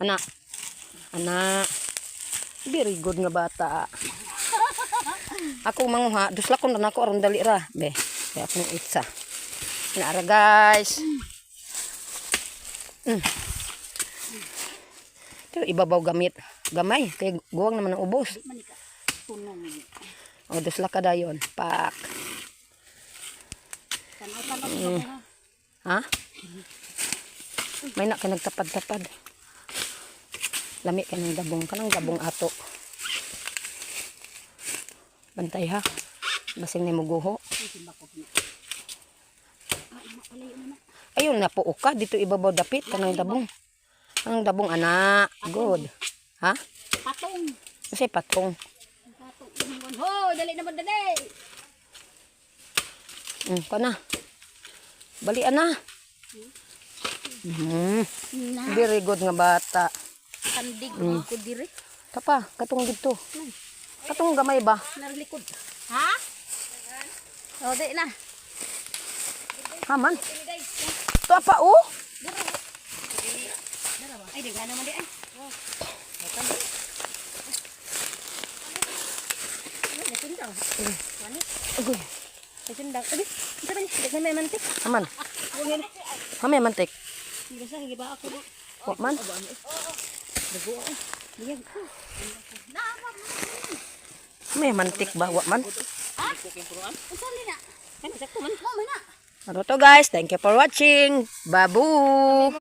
Ana. Ana. Very good nga bata. Ako manguha, duslakon na ako aron dali ra. Be, kaya akong itsa. Naara guys. Ito ibabaw gamit. Gamay, kay guwang naman ang ubos. O, duslak ka dayon. Pak. Ha? May na ka nagtapad-tapad. Lami ka ng dabong. Kanang dabong ato. Bantay ha. Basing na muguho. Ayun na po ka. Dito ibabaw dapit. Kanang dabong. Ang dabong anak. Good. Ha? Patong. Kasi patong. Patong. Ho, dali naman dali. Kana. Balian na. Very good nga bata. Kandig ko diri. Kapa, katong dito. Katong gamay ba? Narilikod. Ha? O, di na. Haman. Ito pa oh. Ay, di ka naman di ay. Agoy. Ay, sundang. Ay, ito ba niya? Di ka may mantik. Haman. Hamay mantik. Hindi sa, hindi ba ako? Wa man. Dago ako. Bigyan ko. May mantik ba? Wa man. Ha? Ang sali na. Ay, masakto man. May na. Ano to guys? Thank you for watching. Babu.